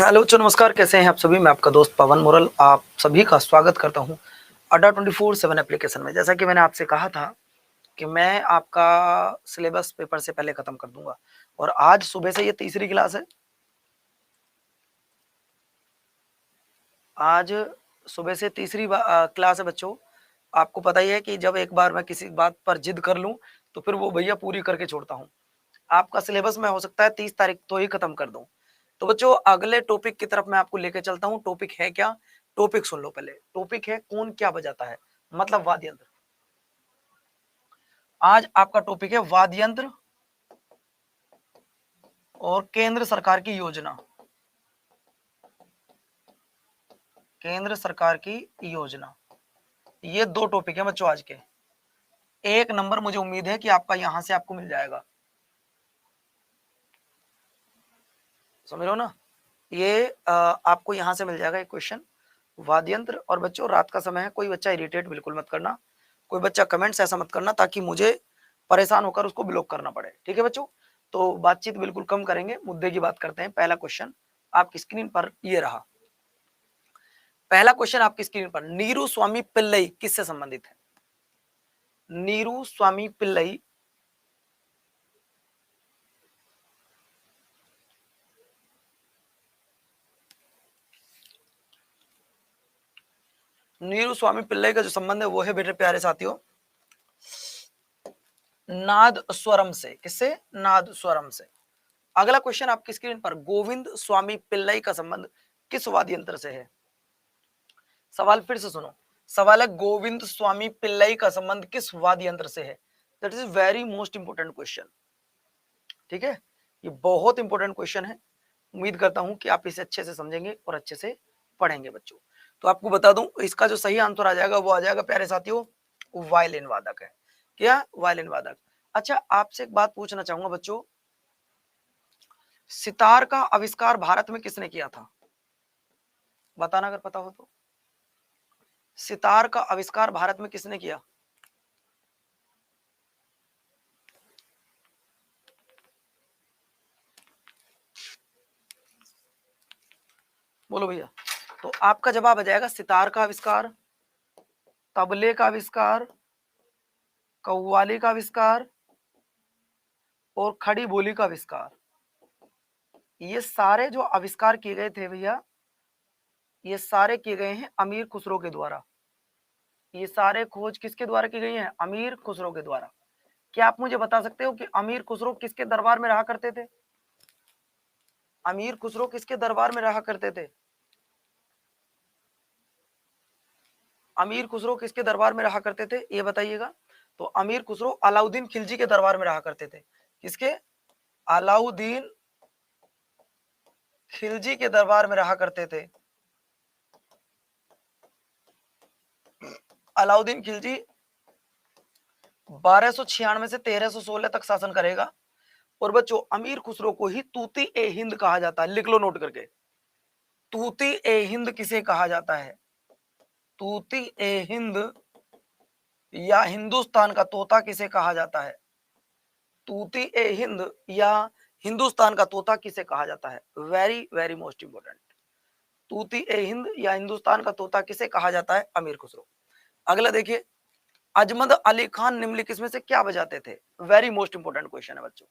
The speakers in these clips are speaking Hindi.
हेलो बच्चों, नमस्कार। कैसे हैं आप सभी? मैं आपका दोस्त पवन मुरल आप सभी का स्वागत करता हूं अड्डा 24/7 एप्लीकेशन में। जैसा कि मैंने आपसे कहा था कि मैं आपका सिलेबस पेपर से पहले खत्म कर दूंगा, और आज सुबह से ये तीसरी क्लास है। आज सुबह से तीसरी क्लास है बच्चों। आपको पता ही है कि जब एक बार मैं किसी बात पर जिद कर लूं तो फिर वो भैया पूरी करके छोड़ता हूं। आपका सिलेबस मैं हो सकता है 30 तारीख तो ही खत्म कर दूं। तो बच्चों, अगले टॉपिक की तरफ मैं आपको लेके चलता हूं। टॉपिक है क्या? टॉपिक सुन लो पहले। टॉपिक है कौन क्या बजाता है, मतलब वाद्य यंत्र। आज आपका टॉपिक है वाद्य यंत्र और केंद्र सरकार की योजना। केंद्र सरकार की योजना, ये दो टॉपिक है बच्चों आज के। एक नंबर मुझे उम्मीद है कि आपका यहां से आपको मिल जाएगा। समझ रहे हो ना? ये आपको यहां से मिल जाएगा एक क्वेश्चन, वाद्य यंत्र। और बच्चों, रात का समय है, कोई बच्चा इरिटेट बिल्कुल मत करना, कोई बच्चा कमेंट्स ऐसा मत करना ताकि मुझे परेशान होकर उसको ब्लॉक करना पड़े। ठीक है बच्चों? तो बातचीत बिल्कुल कम करेंगे, मुद्दे की बात करते हैं। पहला क्वेश्चन आपकी स्क्रीन पर ये रहा। पहला क्वेश्चन आपकी स्क्रीन पर, नीरू स्वामी पिल्लई किससे संबंधित है? नीरू स्वामी पिल्लई नीरू स्वामी पिल्लई का जो संबंध है वो है बेटे प्यारे साथियों नाद स्वरम से। किससे? नाद स्वरम से। अगला क्वेश्चन आपकी स्क्रीन पर, गोविंद स्वामी पिल्लई का संबंध किस वाद्य यंत्र से है? सवाल फिर से सुनो। सवाल है, गोविंद स्वामी पिल्लई का संबंध किस वाद्य यंत्र से है? That is very most important question. ठीक है, ये बहुत इंपॉर्टेंट क्वेश्चन है। उम्मीद करता हूं कि आप इसे अच्छे से समझेंगे और अच्छे से पढ़ेंगे बच्चों। तो आपको बता दूं, इसका जो सही आंसर आ जाएगा वो आ जाएगा प्यारे साथियों, वायलिन वादक है। क्या? वायलिन वादक। अच्छा, आपसे एक बात पूछना चाहूंगा बच्चों, सितार का आविष्कार भारत में किसने किया था? बताना अगर पता हो तो। सितार का आविष्कार भारत में किसने किया? बोलो भैया। तो आपका जवाब आ जाएगा सितार का आविष्कार, तबले का आविष्कार, कव्वाली का आविष्कार और खड़ी बोली का आविष्कार। ये सारे जो आविष्कार किए गए थे भैया, ये सारे किए गए हैं अमीर खुसरो के द्वारा। ये सारे खोज किसके द्वारा की गई हैं? अमीर खुसरो के द्वारा। क्या आप मुझे बता सकते हो कि अमीर खुसरो किसके दरबार में रहा करते थे? अमीर खुसरो किसके दरबार में रहा करते थे? अमीर खुसरो किसके दरबार में रहा करते थे, ये बताइएगा। तो अमीर खुसरो अलाउद्दीन खिलजी के दरबार में रहा करते थे। किसके? अलाउद्दीन खिलजी के दरबार में रहा करते थे। अलाउद्दीन खिलजी 1296 से 1316 तक शासन करेगा। और बच्चों, अमीर खुसरो को ही तूती ए हिंद कहा जाता है। लिख लो नोट करके, तूती ए हिंद किसे कहा जाता है? तूती ए हिंद या हिंदुस्तान का तोता किसे कहा जाता है? तूती ए हिंद या हिंदुस्तान का तोता किसे कहा जाता है? Very very most important. तूती ए हिंद या हिंदुस्तान का तोता किसे कहा जाता है? अमीर खुसरो। अगला देखिए, अजमद अली खान निम्नलिखित में से क्या बजाते थे? वेरी मोस्ट इंपोर्टेंट क्वेश्चन है बच्चों।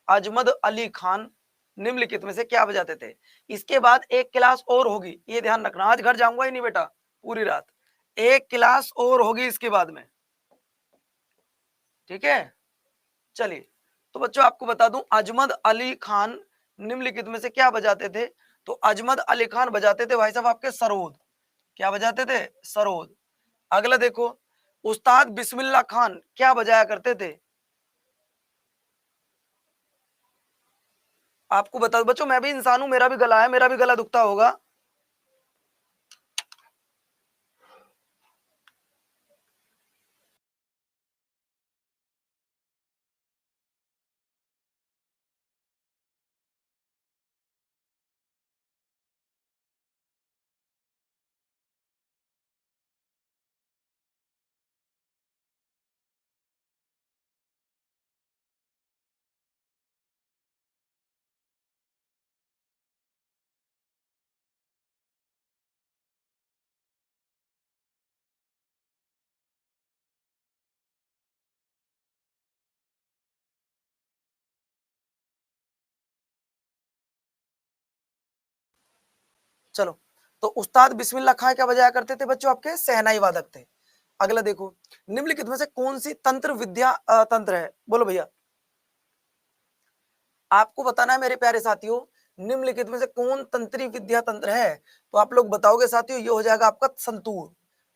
अजमद अली खान निम्नलिखित में से क्या बजाते थे? इसके बाद एक क्लास और होगी, ये ध्यान रखना। आज घर जाऊंगा ही नहीं बेटा पूरी रात, एक क्लास और होगी इसके बाद में। ठीक है, चलिए। तो बच्चों, आपको बता दूं, अजमद अली खान निम्नलिखित में से क्या बजाते थे? तो अजमद अली खान बजाते थे भाई साहब आपके सरोद। क्या बजाते थे? सरोद। अगला देखो, उस्ताद बिस्मिल्लाह खान क्या बजाया करते थे? आपको बता दो बच्चों, मैं भी इंसान हूं, मेरा भी गला है, मेरा भी गला दुखता होगा। चलो, तो उस्ताद बिस्मिल्लाह खां क्या बजाया करते थे बच्चों? आपके शहनाई वादक थे। अगला देखो, निम्नलिखित में से कौन सी तंत्र विद्या तंत्र है? बोलो भैया। आपको बताना है मेरे प्यारे साथियों, निम्नलिखित में से कौन तंत्री विद्या तंत्र है? तो आप लोग बताओगे साथियों, ये हो जाएगा आपका संतूर।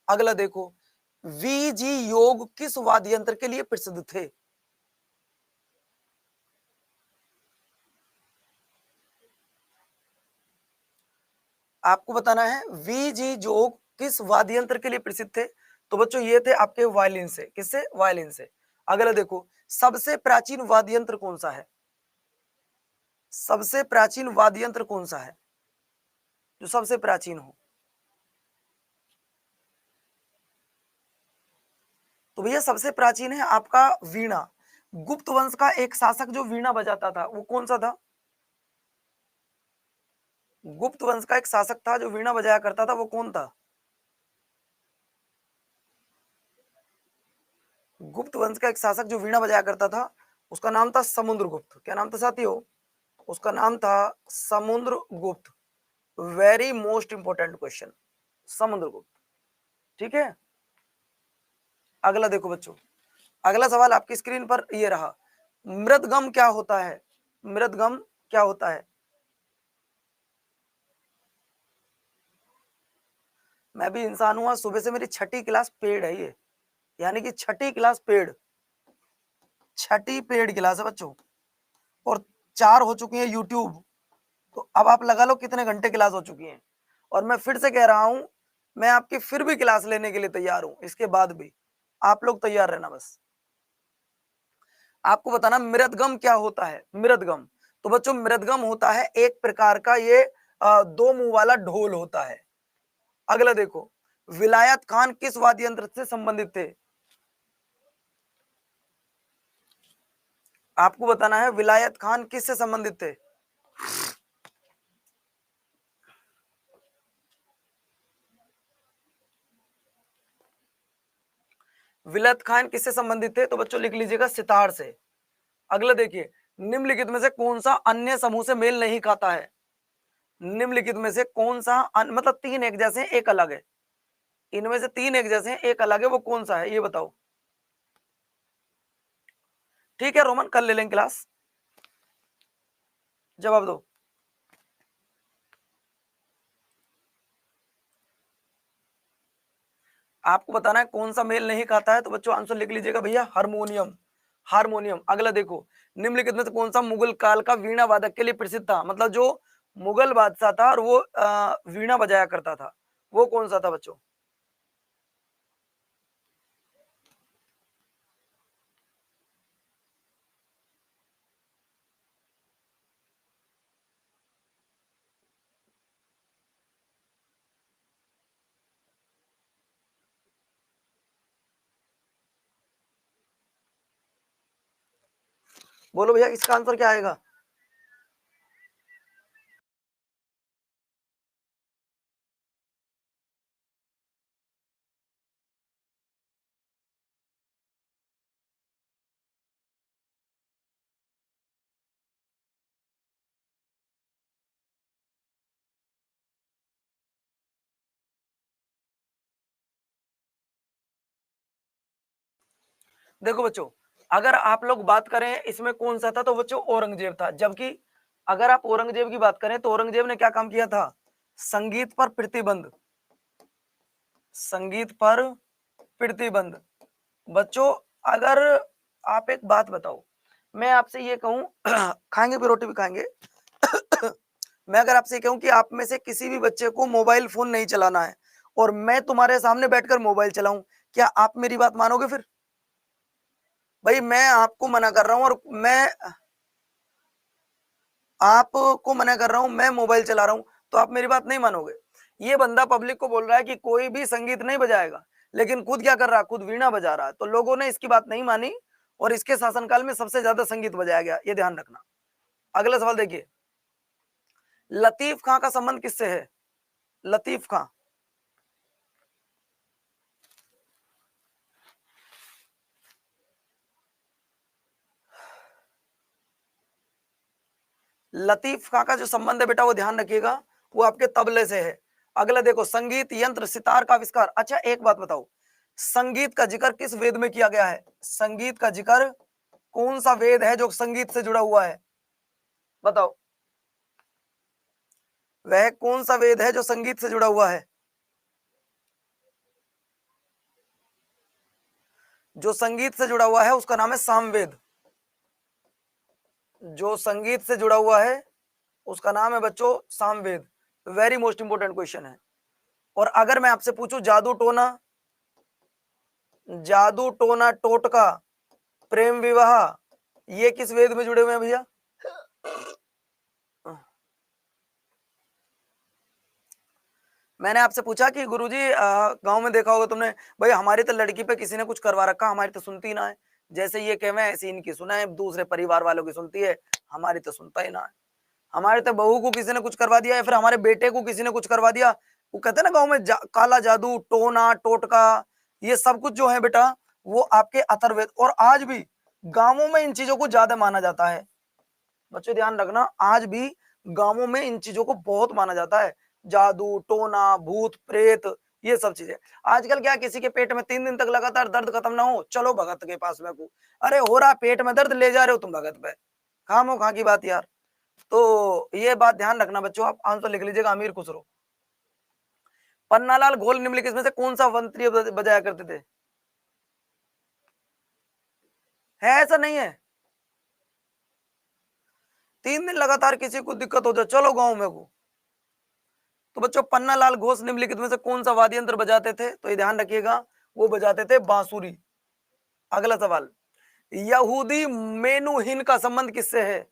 अगला देखो, वीजी योग किस वाद्य यंत्र के लिए प्रसिद्ध थे? आपको बताना है वीजी योग किस वाद्य यंत्र के लिए प्रसिद्ध थे? तो बच्चों ये थे आपके वायलिन से। किससे? वायलिन से। अगला देखो, सबसे प्राचीन वाद्य यंत्र कौन सा है? सबसे प्राचीन वाद्य यंत्र कौन सा है जो सबसे प्राचीन हो? तो भैया सबसे प्राचीन है आपका वीणा। गुप्त वंश का एक शासक जो वीणा बजाता था वो कौन सा था? गुप्त वंश का एक शासक था जो वीणा बजाया करता था, वो कौन था? गुप्त वंश का एक शासक जो वीणा बजाया करता था उसका नाम था समुद्रगुप्त। क्या नाम था साथियों? उसका नाम था Samudragupta. Very most important question, Samudragupta. ठीक है। अगला देखो बच्चों, अगला सवाल आपकी स्क्रीन पर ये रहा, मृदगम क्या होता है? मृदगम क्या होता है? मैं भी इंसान हुआ, सुबह से मेरी छठी क्लास पेड है ये, यानी कि छठी क्लास पेड, छठी पेड क्लास है बच्चों। और 4 हो चुकी है यूट्यूब। तो अब आप लगा लो कितने घंटे क्लास हो चुकी है। और मैं फिर से कह रहा हूं, मैं आपकी फिर भी क्लास लेने के लिए तैयार हूं, इसके बाद भी आप लोग तैयार रहना बस। आपको बताना मृदगम क्या होता है? मृदगम, तो बच्चों मृदगम होता है एक प्रकार का ये 2 मुंह वाला ढोल होता है। अगला देखो, विलायत खान किस वाद्य यंत्र से संबंधित थे? आपको बताना है विलायत खान किससे संबंधित थे? विलायत खान किससे संबंधित थे? तो बच्चों लिख लीजिएगा सितार से। अगला देखिए, निम्नलिखित में से कौन सा अन्य समूह से मेल नहीं खाता है? निम्नलिखित में से कौन सा मतलब 3 एक जैसे हैं, एक अलग है। इनमें से 3 एक जैसे हैं, एक अलग है, वो कौन सा है ये बताओ। ठीक है रोमन, कल ले लेंगे क्लास। जवाब दो। आपको बताना है कौन सा मेल नहीं खाता है, तो बच्चों आंसर लिख लीजिएगा भैया, हारमोनियम। हारमोनियम। अगला देखो, निम्नलिखित में से कौन सा मुगल काल का वीणा वादक के लिए प्रसिद्ध था? मतलब जो मुगल बादशाह था और वो वीणा बजाया करता था, वो कौन सा था बच्चों? बोलो भैया, इसका आंसर क्या आएगा? देखो बच्चों, अगर आप लोग बात करें इसमें कौन सा था, तो बच्चों औरंगजेब था। जबकि अगर आप औरंगजेब की बात करें तो औरंगजेब ने क्या काम किया था? संगीत पर प्रतिबंध, संगीत पर प्रतिबंध। बच्चों अगर आप एक बात बताओ, मैं आपसे ये कहूं खाएंगे भी, रोटी भी खाएंगे मैं अगर आपसे कहूं कि आप में से किसी भी बच्चे को मोबाइल फोन नहीं चलाना है और मैं तुम्हारे सामने बैठकर मोबाइल चलाऊं, क्या आप मेरी बात मानोगे? फिर भाई मैं आपको मना कर रहा हूं और मैं आपको मना कर रहा हूं, मैं मोबाइल चला रहा हूं, तो आप मेरी बात नहीं मानोगे। ये बंदा पब्लिक को बोल रहा है कि कोई भी संगीत नहीं बजाएगा, लेकिन खुद क्या कर रहा है? खुद वीणा बजा रहा है। तो लोगों ने इसकी बात नहीं मानी और इसके शासनकाल में सबसे ज्यादा संगीत बजाया गया, ये ध्यान रखना। अगला सवाल देखिए, लतीफ खां का संबंध किससे है? लतीफ खां, लतीफ खां का जो संबंध है बेटा वो ध्यान रखिएगा, वो आपके तबले से है। अगला देखो, संगीत यंत्र सितार का आविष्कार। अच्छा एक बात बताओ, संगीत का जिक्र किस वेद में किया गया है? संगीत का जिक्र कौन सा वेद है जो संगीत से जुड़ा हुआ है? बताओ, वह कौन सा वेद है जो संगीत से जुड़ा हुआ है? जो संगीत से जुड़ा हुआ है उसका नाम है सामवेद। जो संगीत से जुड़ा हुआ है उसका नाम है बच्चों Samaveda. Very most important question है। और अगर मैं आपसे पूछूं जादू टोना, जादू टोना टोटका, प्रेम विवाह, ये किस वेद में जुड़े हुए हैं भैया? मैंने आपसे पूछा कि गुरुजी गांव में देखा होगा तुमने, भाई हमारी तो लड़की पे किसी ने कुछ करवा रखा, हमारी तो सुनती ना है। जैसे ये कहे ऐसी इनकी सुना है, दूसरे परिवार वालों की सुनती है, हमारी तो सुनता ही ना है। हमारे तो बहू को किसी ने कुछ करवा दिया, या फिर हमारे बेटे को किसी ने कुछ करवा दिया। वो कहते हैं ना गाँव में काला जादू, टोना टोटका, ये सब कुछ जो है बेटा वो आपके अथर्ववेद। और आज भी गांवों में इन चीजों को ज्यादा माना जाता है। बच्चों ध्यान रखना, आज भी गांवों में इन चीजों को बहुत माना जाता है। जादू टोना भूत प्रेत ये सब चीजें। आजकल क्या, किसी के पेट में 3 दिन तक लगातार दर्द खत्म ना हो, चलो भगत के पास में को, अरे हो रहा पेट में दर्द, ले जा रहे हो तुम भगत पे, खामो खा की बात यार। तो ये बात ध्यान रखना बच्चों, आप आंसर लिख लीजिएगा अमीर खुसरो। पन्नालाल घोल निम्नलिखित में से कौन सा मंत्री बजाया करते थे? है ऐसा नहीं है? 3 दिन लगातार किसी को दिक्कत हो जाए, चलो गांव में को। तो बच्चों पन्नालाल घोष निम्नलिखित में से कौन सा वाद्य यंत्र बजाते थे? तो ये ध्यान रखिएगा, वो बजाते थे बांसुरी। अगला सवाल, यहूदी मेनुहिन का संबंध किससे है?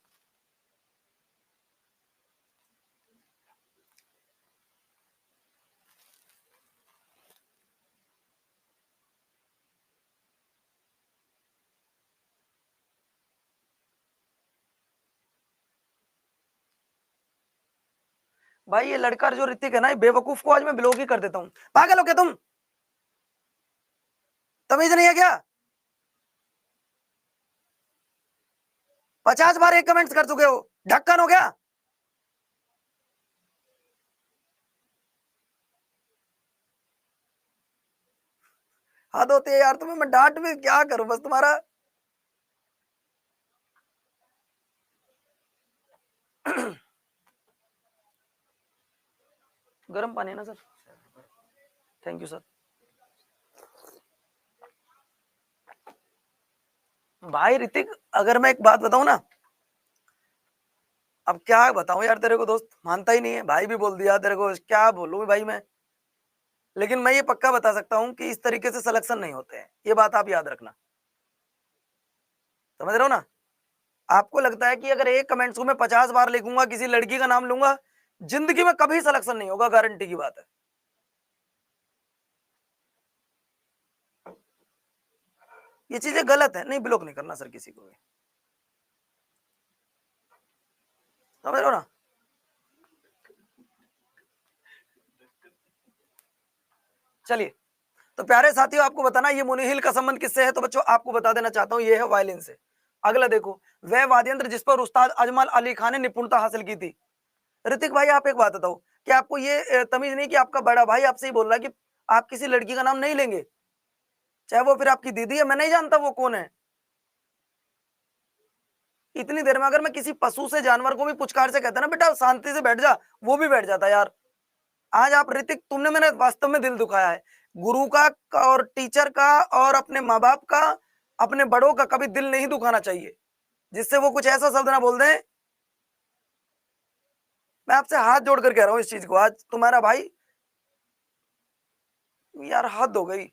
भाई ये लड़का जो ऋतिक है ना, बेवकूफ को आज मैं ब्लॉक ही कर देता हूं। पागल हो क्या तुम? तमीज नहीं है क्या? 50 बार एक कमेंट्स कर चुके हो, ढक्कन हो गया? हद होती है यार तुम्हें, मैं डांट भी क्या करूं बस तुम्हारा। गर्म पानी है ना सर? Thank you sir. भाई ऋतिक, अगर मैं एक बात बताऊं ना, अब क्या बताऊं यार तेरे को, दोस्त मानता ही नहीं है, भाई भी बोल दिया तेरे को, क्या बोलूं भाई मैं। लेकिन मैं ये पक्का बता सकता हूं कि इस तरीके से सिलेक्शन नहीं होते हैं, ये बात आप याद रखना। समझ रहे हो ना? आपको लगता है कि अगर एक कमेंट्स को मैं 50 बार लिखूंगा, किसी लड़की का नाम लूंगा, जिंदगी में कभी सिलेक्शन नहीं होगा, गारंटी की बात है। ये चीजें गलत है, नहीं ब्लॉक नहीं करना सर किसी को भी। समझ रहे हो ना? चलिए, तो प्यारे साथियों आपको बताना ये मुनिहिल का संबंध किससे है, तो बच्चों आपको बता देना चाहता हूं ये है वायलिन से। अगला देखो, वह वाद्य यंत्र जिस पर उस्ताद अजमल अली खान ने निपुणता हासिल की थी। ऋतिक भाई आप एक बात बताओ, कि आपको ये तमीज नहीं कि आपका बड़ा भाई आपसे ही बोल रहा है कि आप किसी लड़की का नाम नहीं लेंगे, चाहे वो फिर आपकी दीदी है, मैं नहीं जानता वो कौन है। इतनी देर में अगर मैं किसी पशु से, जानवर को भी पुचकार से कहता ना बेटा शांति से बैठ जा, वो भी बैठ जाता यार। आज आप ऋतिक, तुमने मैंने वास्तव में दिल दुखाया है। गुरु का और टीचर का और अपने माँ बाप का, अपने बड़ों का कभी दिल नहीं दुखाना चाहिए, जिससे वो कुछ ऐसा शब्द ना बोल दें। मैं आपसे हाथ जोड़कर कह रहा हूं इस चीज को, आज तुम्हारा भाई, यार हद हो गई।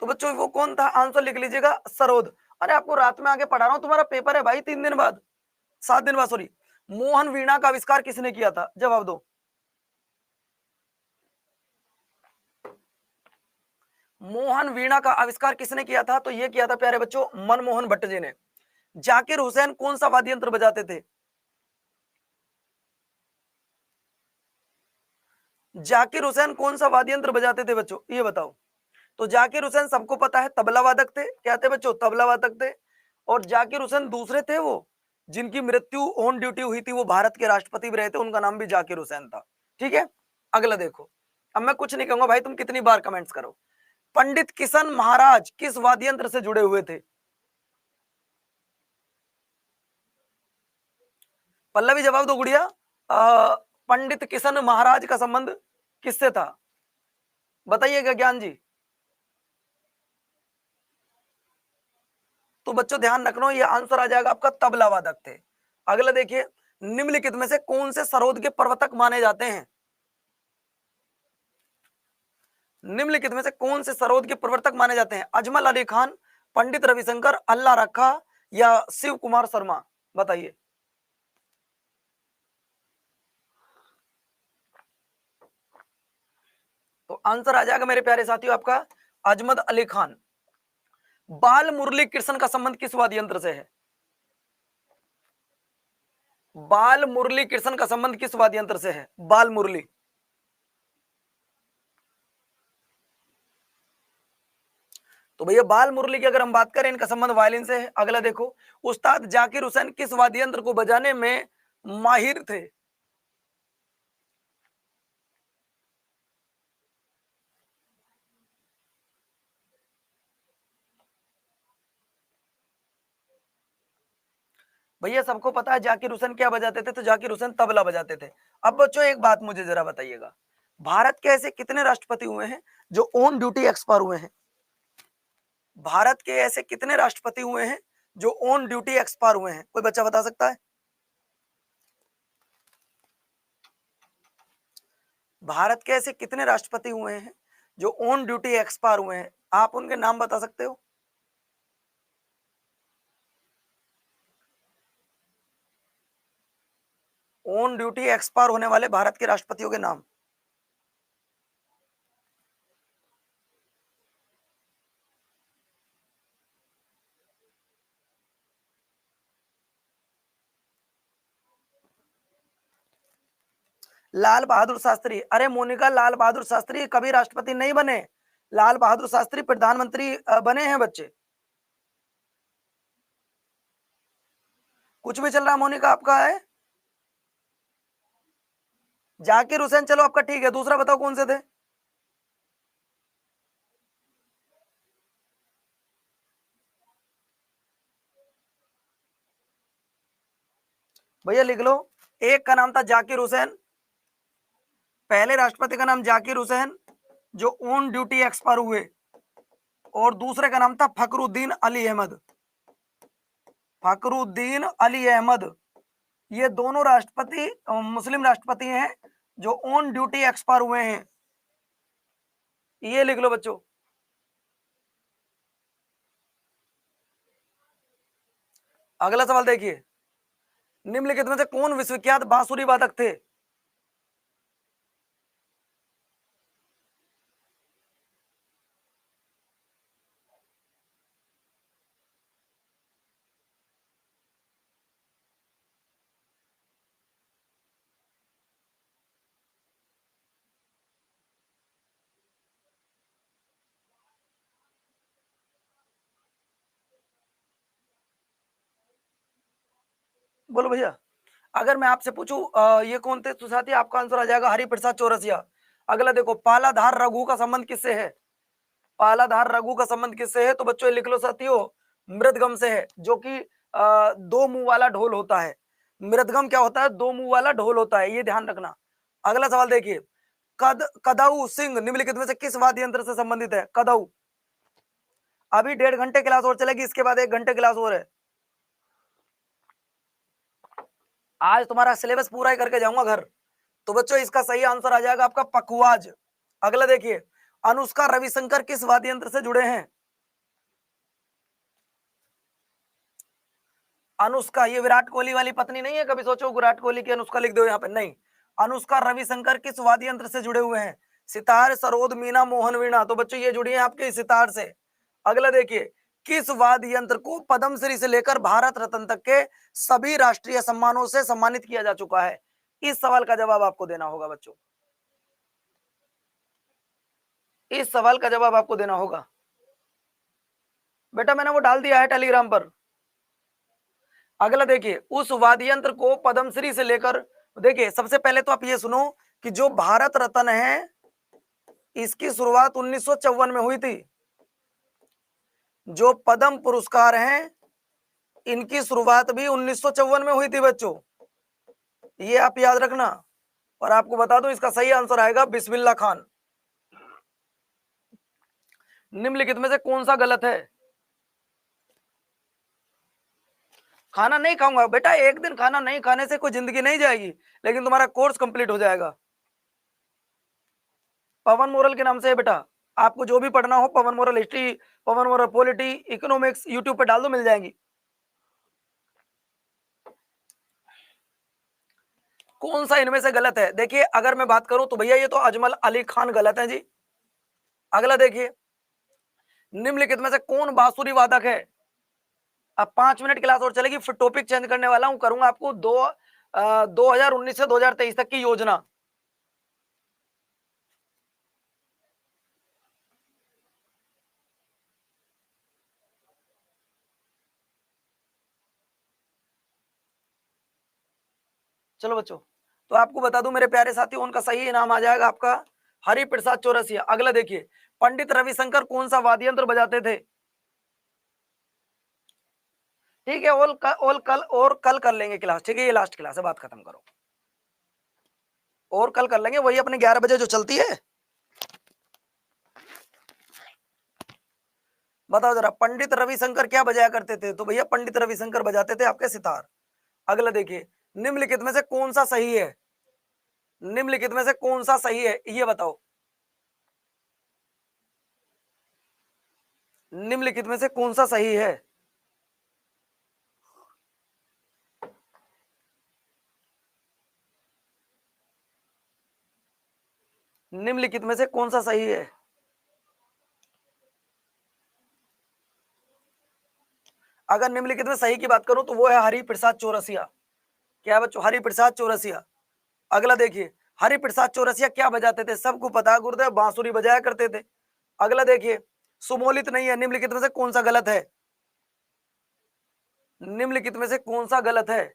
तो बच्चों वो कौन था, आंसर लिख लीजिएगा सरोद। अरे आपको रात में आके पढ़ा रहा हूं, तुम्हारा पेपर है भाई 3 दिन बाद, 7 दिन बाद सॉरी। मोहन वीणा का आविष्कार किसने किया था? जवाब दो। मोहन वीणा का आविष्कार किसने किया था? तो ये किया था प्यारे बच्चों मनमोहन भट्ट जी ने। जाकिर हुसैन कौन सा वाद्य यंत्र बजाते थे? जाकिर हुसैन कौन सा वाद्य यंत्र बजाते थे बच्चों, ये बताओ। तो जाकिर हुसैन सबको पता है तबला वादक थे, क्या थे बच्चों? तबला वादक थे। और जाकिर हुसैन दूसरे थे वो जिनकी मृत्यु ऑन ड्यूटी हुई थी वो भारत के राष्ट्रपति भी रहे थे, उनका नाम भी जाकिर हुसैन था। ठीक है, अगला देखो। अब मैं कुछ नहीं कहूंगा भाई, तुम कितनी बार कमेंट्स करो। पंडित किशन महाराज किस वाद्य यंत्र से जुड़े हुए थे? पल्लवी जवाब दो गुड़िया। पंडित किशन महाराज का संबंध किससे था? बताइएगा ज्ञान जी। तो बच्चों ध्यान रखना, ये आंसर आ जाएगा आपका तबला वादक थे। अगला देखिए, निम्नलिखित में से कौन से सरोद के प्रवर्तक माने जाते हैं? निम्नलिखित में से कौन से सरोद के प्रवर्तक माने जाते हैं? अजमल अली खान, पंडित रविशंकर, अल्लाह रखा या शिव कुमार शर्मा? बताइए। तो आंसर आ जाएगा मेरे प्यारे साथियों आपका अजमल अली खान। बाल मुरली कृष्ण का संबंध किस वाद्य यंत्र से है? बाल मुरली कृष्ण का संबंध किस वाद्य यंत्र से है? बाल मुरली। तो भैया बाल मुरली की अगर हम बात करें, इनका संबंध वायलिन से है। अगला देखो, उस्ताद जाकिर हुसैन किस वाद्य यंत्र को बजाने में माहिर थे? भैया सबको पता है जाकिर हुसैन क्या बजाते थे, तो जाकिर हुसैन तबला बजाते थे। अब बच्चों एक बात मुझे जरा बताइएगा, भारत के ऐसे कितने राष्ट्रपति हुए हैं जो ऑन ड्यूटी एक्सपायर हुए हैं? भारत के ऐसे कितने राष्ट्रपति हुए हैं जो ऑन ड्यूटी एक्सपायर हुए हैं? कोई बच्चा बता सकता है? भारत के ऐसे कितने राष्ट्रपति हुए हैं जो ऑन ड्यूटी एक्सपायर हुए हैं? आप उनके नाम बता सकते हो? ऑन ड्यूटी एक्सपायर होने वाले भारत के राष्ट्रपतियों के नाम। लाल बहादुर शास्त्री। अरे मोनिका, लाल बहादुर शास्त्री कभी राष्ट्रपति नहीं बने, लाल बहादुर शास्त्री प्रधानमंत्री बने हैं बच्चे। कुछ भी चल रहा है मोनिका, आपका है जाकिर हुसैन। चलो आपका ठीक है, दूसरा बताओ कौन से थे? भैया लिख लो। एक का नाम था जाकिर हुसैन, पहले राष्ट्रपति का नाम जाकिर हुसैन जो ऑन ड्यूटी एक्सपायर हुए, और दूसरे का नाम था फखरुद्दीन अली अहमद। फखरुद्दीन अली अहमद, ये दोनों राष्ट्रपति मुस्लिम राष्ट्रपति हैं जो ऑन ड्यूटी एक्सपायर हुए हैं। ये लिख लो बच्चों। अगला सवाल देखिए, निम्नलिखित में से कौन विश्वविख्यात बांसुरी वादक थे? बोलो भैया। अगर मैं आपसे पूछूं ये कौन थे, तो साथी आपका आंसर आ जाएगा हरिप्रसाद चौरसिया। अगला देखो, पालाधार रघु का संबंध किससे है? पालाधार रघु का संबंध किससे है? तो बच्चों लिख लो साथियों, मृदगम से है, जो कि दो मुंह वाला ढोल होता है। मृदगम क्या होता है? दो मुंह वाला ढोल होता है, ये ध्यान रखना। अगला सवाल देखिए, कदऊ सिंह निम्नलिखित में से किस वाद्य यंत्र से संबंधित है? कदऊ। अभी 1.5 घंटे क्लास और चलेगी, इसके बाद 1 घंटे क्लास और है। आज तुम्हारा सिलेबस पूरा ही करके जाऊंगा घर। तो बच्चों इसका सही आंसर आ जाएगा आपका पखवाज। अगला देखिए, अनुष्का रविशंकर किस वाद्य यंत्र से जुड़े हैं? अनुष्का, ये विराट कोहली वाली पत्नी नहीं है, कभी सोचो विराट कोहली की अनुष्का लिख दो यहाँ पे, नहीं। अनुष्का रविशंकर किस वाद्य यंत्र से जुड़े हुए हैं? सितार, सरोद, मीना, मोहन, वीणा। तो बच्चों ये जुड़ी है आपके सितार से। अगला देखिए, किस वाद्य यंत्र को पद्मश्री से लेकर भारत रत्न तक के सभी राष्ट्रीय सम्मानों से सम्मानित किया जा चुका है? इस सवाल का जवाब आपको देना होगा बच्चों, इस सवाल का जवाब आपको देना होगा। बेटा मैंने वो डाल दिया है टेलीग्राम पर। अगला देखिए, उस वाद्य यंत्र को पद्मश्री से लेकर, देखिए सबसे पहले तो आप ये सुनो कि जो भारत रत्न है इसकी शुरुआत 1954 में हुई थी। जो पद्म पुरस्कार हैं इनकी शुरुआत भी 1954 में हुई थी बच्चों, ये आप याद रखना। और आपको बता दूं इसका सही आंसर आएगा बिस्मिल्लाह खान। निम्नलिखित में से कौन सा गलत है? खाना नहीं खाऊंगा बेटा, एक दिन खाना नहीं खाने से कोई जिंदगी नहीं जाएगी, लेकिन तुम्हारा कोर्स कंप्लीट हो जाएगा। पवन मोरल के नाम से है बेटा, आपको जो भी पढ़ना हो, पवन मोरल हिस्ट्री, पवन मोरल पॉलिटी, इकोनॉमिक्स, यूट्यूब पे डाल दो, मिल जाएंगी। कौन सा इनमें से गलत है? देखिए अगर मैं बात करूं तो भैया ये तो अजमल अली खान गलत है जी। अगला देखिए, निम्नलिखित में से कौन बांसुरी वादक है? अब 5 मिनट क्लास और चलेगी, फिर टॉपिक चेंज करने वाला हूं, करूंगा आपको 2019 से 2023 तक की योजना। चलो बच्चों, तो आपको बता दूं मेरे प्यारे साथी, उनका सही इनाम आ जाएगा आपका हरि प्रसाद चौरसिया। अगला देखिए, पंडित रविशंकर कौन सा वाद्य यंत्र बजाते थे? ठीक है, और कल कर लेंगे क्लास, ठीक है, ये लास्ट क्लास है, बात खत्म करो, और कल कर लेंगे, वही अपने 11 बजे जो चलती है। बताओ जरा, पंडित रविशंकर क्या बजाया करते थे? तो भैया पंडित रविशंकर बजाते थे आपके सितार। अगला देखिए, निम्नलिखित में से कौन सा सही है? निम्नलिखित में से कौन सा सही है ये बताओ। निम्नलिखित में से कौन सा सही है? निम्नलिखित में से कौन सा सही है? अगर निम्नलिखित में सही की बात करूं तो वो है हरि प्रसाद चौरसिया। क्या बच्चों? हरि प्रसाद चौरसिया। अगला देखिए, हरि प्रसाद चौरसिया क्या बजाते थे? सबको पता, गुरुदेव बांसुरी बजाया करते थे। अगला देखिए, सुमोलित नहीं है, निम्नलिखित में से कौन सा गलत है? निम्नलिखित में से कौन सा गलत है?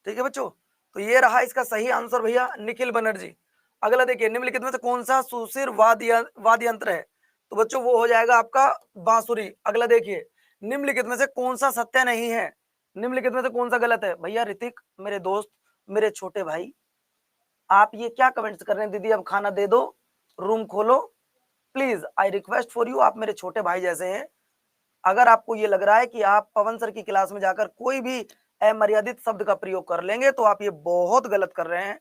ठीक है बच्चों, तो ये रहा इसका सही आंसर भैया, निखिल बनर्जी। अगला देखिए, निम्नलिखित में से कौन सा सुशिर वाद्य यंत्र है? तो बच्चों वो हो जाएगा आपका बांसुरी। अगला देखिए, निम्नलिखित में से कौन सा सत्य नहीं है? निम्नलिखित में से कौन सा गलत है? भैया ऋतिक, मेरे दोस्त, मेरे छोटे भाई, आप ये क्या कमेंट्स कर रहे हैं? दीदी अब खाना दे दो, रूम खोलो, please I request for you, आप मेरे छोटे भाई जैसे हैं। अगर आपको ये लग रहा है कि आप पवन सर की क्लास में जाकर कोई भी अमर्यादित शब्द का प्रयोग कर लेंगे तो आप ये बहुत गलत कर रहे हैं।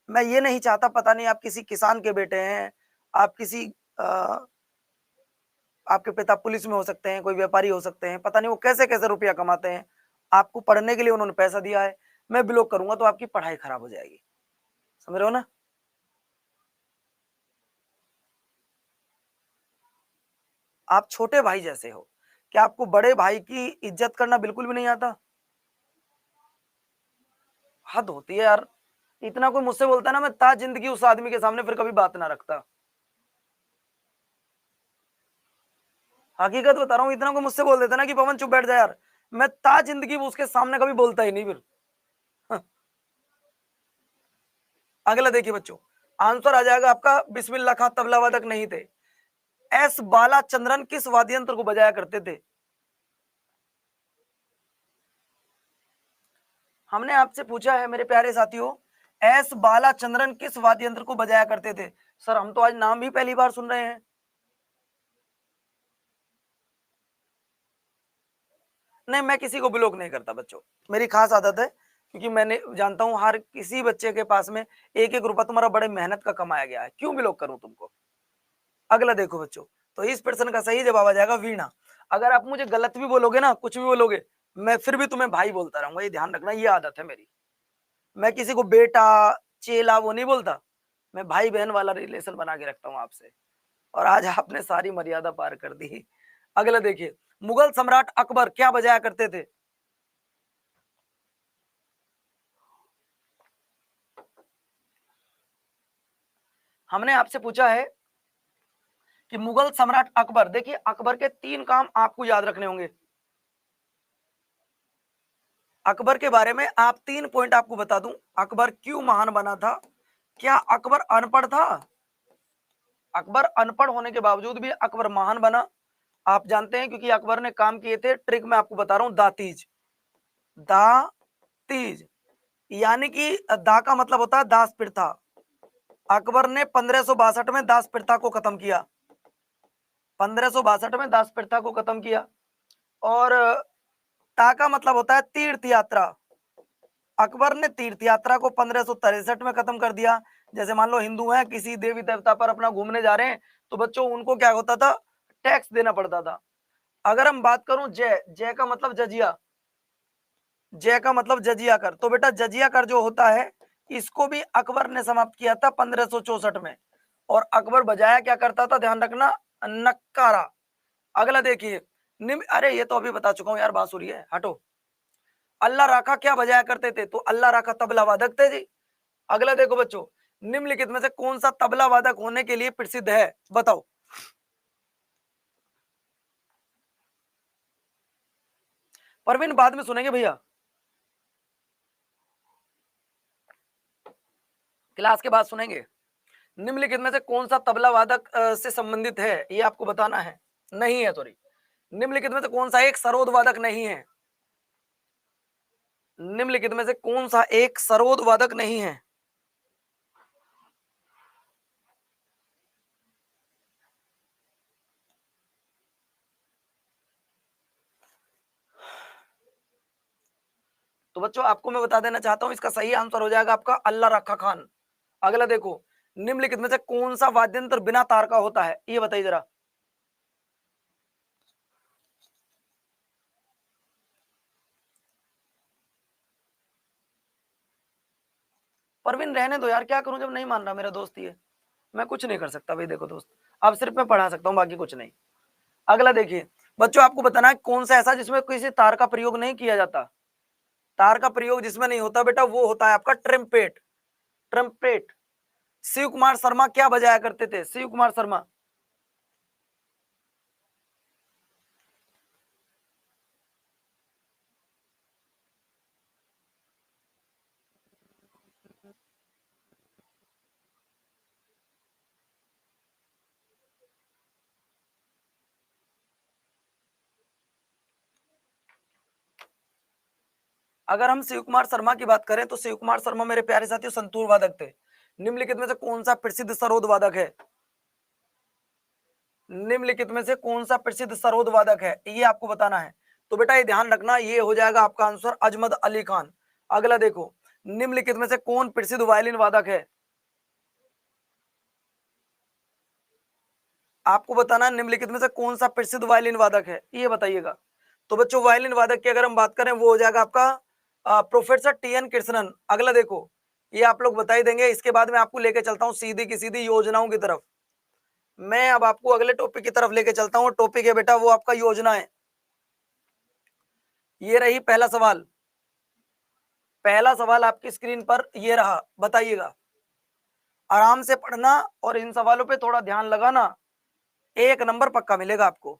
मैं ये नहीं चाहता, पता नहीं आप किसी किसान के बेटे हैं, आप किसी आपके पिता पुलिस में हो सकते हैं, कोई व्यापारी हो सकते हैं, पता नहीं वो कैसे कैसे रुपया कमाते हैं, आपको पढ़ने के लिए उन्होंने पैसा दिया है, मैं ब्लॉक करूंगा तो आपकी पढ़ाई खराब हो जाएगी। समझ रहे हो ना? आप छोटे भाई जैसे हो, क्या आपको बड़े भाई की इज्जत करना बिल्कुल भी नहीं आता? हद होती है यार, इतना कोई मुझसे बोलता है ना, मैं ताज जिंदगी उस आदमी के सामने फिर कभी बात ना रखता। हकीकत बता रहा हूँ, इतना कोई मुझसे बोल देता ना कि पवन चुप बैठ जा यार, मैं ताज जिंदगी उसके सामने कभी बोलता ही नहीं फिर। हाँ। अगला देखिए बच्चों, आंसर आ जाएगा आपका बिस्मिल्लाह खां तबला वादक नहीं थे। एस बालाचंद्रन किस वाद्य यंत्र को बजाया करते थे? हमने आपसे पूछा है मेरे प्यारे साथियों, एस बालाचंद्रन किस वाद्य यंत्र को बजाया करते थे? सर हम तो आज नाम भी पहली बार सुन रहे हैं। नहीं, मैं किसी को ब्लॉक नहीं करता बच्चों, मेरी खास आदत है, क्योंकि मैंने जानता हूं हर किसी बच्चे के पास में एक एक रुपया तुम्हारा बड़े मेहनत का कमाया गया है, क्यों ब्लॉक करूं तुमको? अगला देखो बच्चों, तो इस प्रश्न का सही जवाब आ जाएगा वीणा। अगर आप मुझे गलत भी बोलोगे ना, कुछ भी बोलोगे, मैं फिर भी तुम्हें भाई बोलता रहूंगा, ये ध्यान रखना, ये आदत है मेरी। मैं किसी को बेटा चेला वो नहीं बोलता, मैं भाई बहन वाला रिलेशन बना के रखता हूँ आपसे। और आज आपने सारी मर्यादा पार कर दी। अगला देखिए, मुगल सम्राट अकबर क्या बजाया करते थे? हमने आपसे पूछा है कि मुगल सम्राट अकबर, देखिए अकबर के 3 काम आपको याद रखने होंगे। अकबर के बारे में आप 3 पॉइंट आपको बता दूं। अकबर क्यों महान बना था? क्या अकबर अनपढ़ था? अकबर अनपढ़ होने के बावजूद भी अकबर महान बना। आप जानते हैं क्योंकि अकबर ने काम किए थे, ट्रिक मैं आपको बता रहा हूं, दातीज। दातीज यानी कि दा का मतलब होता है दास प्रथा। अकबर ने 1562 में दास प्रथा को खत्म किया। 1562 में दास प्रथा को खत्म किया। और ता का मतलब होता है तीर्थ यात्रा। अकबर ने तीर्थ यात्रा को 1563 में खत्म कर दिया। जैसे मान लो हिंदू हैं, किसी देवी देवता पर अपना घूमने जा रहे हैं, तो बच्चों उनको क्या होता था? टैक्स देना पड़ता था। अगर हम बात करूं जय, जय का मतलब जजिया, जय का मतलब जजिया कर, तो बेटा जजिया कर जो होता है इसको भी अकबर ने समाप्त किया था 1564 में। और अकबर बजाया क्या करता था, ध्यान रखना, नक्कारा। अगला देखिए, अरे ये तो अभी बता चुका हूं यार, बांसुरी है, हटो। अल्लाह राखा क्या बजाया करते थे? तो अल्लाह राखा तबला वादक थे जी। अगला देखो बच्चों, निम्नलिखित में से कौन सा तबला वादक होने के लिए प्रसिद्ध है? बताओ। परवीन बाद में सुनेंगे भैया, क्लास के बाद सुनेंगे। निम्नलिखित में से कौन सा तबला वादक से संबंधित है, ये आपको बताना है। नहीं है, सॉरी। निम्नलिखित में से कौन सा एक सरोद वादक नहीं है? निम्नलिखित में से कौन सा एक सरोद वादक नहीं है? तो बच्चों आपको मैं बता देना चाहता हूं, इसका सही आंसर हो जाएगा आपका अल्लाह रखा खान। अगला देखो, निम्नलिखित में से कौन सा वाद्य यंत्र बिना तार का होता है? ये बताइए जरा। परवीन रहने दो यार, क्या करूं जब नहीं मान रहा, मेरा दोस्त ही है, मैं कुछ नहीं कर सकता भाई। देखो दोस्त, अब सिर्फ मैं पढ़ा सकता हूँ, बाकी कुछ नहीं। अगला देखिए बच्चों, आपको बताना है कौन सा ऐसा जिसमें किसी तार का प्रयोग नहीं किया जाता। तार का प्रयोग जिसमें नहीं होता बेटा, वो होता है आपका ट्रम्पेट। ट्रम्पेट। शिव कुमार शर्मा क्या बजाया करते थे? शिव कुमार शर्मा। अगर हम शिव कुमार शर्मा की बात करें तो शिव कुमार शर्मा मेरे प्यारे साथियों संतूर वादक थे। निम्नलिखित में से कौन सा प्रसिद्ध सरोद वादक है? निम्नलिखित में से कौन सा प्रसिद्ध सरोद वादक है, ये आपको बताना है। तो बेटा ये ध्यान रखना, ये हो जाएगा आपका आंसर अजमत अली खान। अगला देखो, निम्नलिखित में से कौन प्रसिद्ध वायलिन वादक है? आपको बताना है निम्नलिखित में से कौन सा प्रसिद्ध वायलिन वादक है, ये बताइएगा। तो बच्चों वायलिन वादक की अगर हम बात करें, वो हो जाएगा आपका प्रोफेसर टी एन कृष्णन। अगला देखो, ये आप लोग बता ही देंगे। इसके बाद में आपको लेके चलता हूँ सीधी की सीधी योजनाओं की तरफ। मैं अब आपको अगले टॉपिक की तरफ लेके चलता हूँ। टॉपिक है बेटा वो आपका योजना है। ये रही पहला सवाल। पहला सवाल आपकी स्क्रीन पर ये रहा, बताइएगा। आराम से पढ़ना और इन सवालों पे थोड़ा ध्यान लगाना, 1 नंबर पक्का मिलेगा आपको।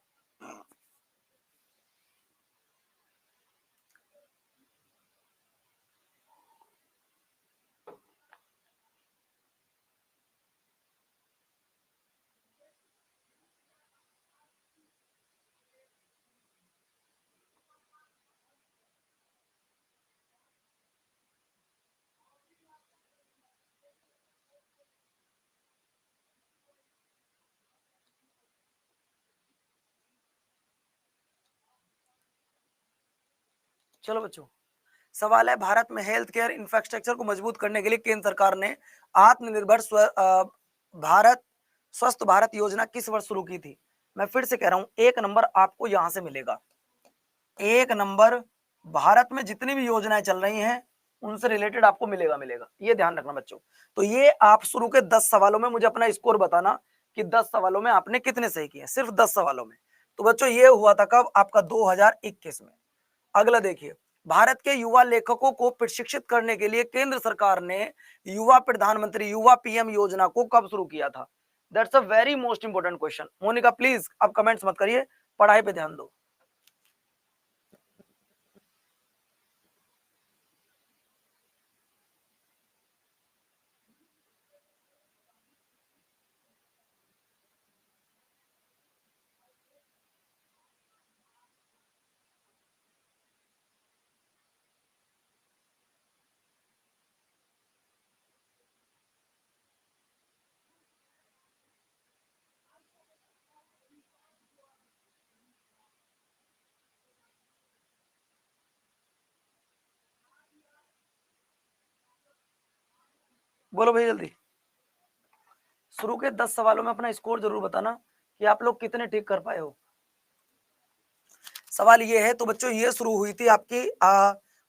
चलो बच्चों, सवाल है, भारत में हेल्थ केयर इंफ्रास्ट्रक्चर को मजबूत करने के लिए केंद्र सरकार ने आत्मनिर्भर भारत स्वस्थ भारत योजना किस वर्ष शुरू की थी? मैं फिर से कह रहा हूं, 1 नंबर आपको यहां से मिलेगा। 1 नंबर भारत में जितनी भी योजनाएं चल रही हैं उनसे रिलेटेड आपको मिलेगा, मिलेगा, ये ध्यान रखना बच्चों। तो ये आप शुरू के 10 सवालों में मुझे अपना स्कोर बताना कि 10 सवालों में आपने कितने सही किए, सिर्फ 10 सवालों में। तो बच्चों ये हुआ था कब? आपका 2021 में। अगला देखिए, भारत के युवा लेखकों को प्रशिक्षित करने के लिए केंद्र सरकार ने युवा प्रधानमंत्री युवा पीएम योजना को कब शुरू किया था? That's a very most important question. Monika please अब कमेंट्स मत करिए, पढ़ाई पे ध्यान दो। बोलो भाई जल्दी। शुरू के 10 सवालों में अपना स्कोर जरूर बताना कि आप लोग कितने ठीक कर पाए हो। सवाल ये है तो बच्चों, ये शुरू हुई थी आपकी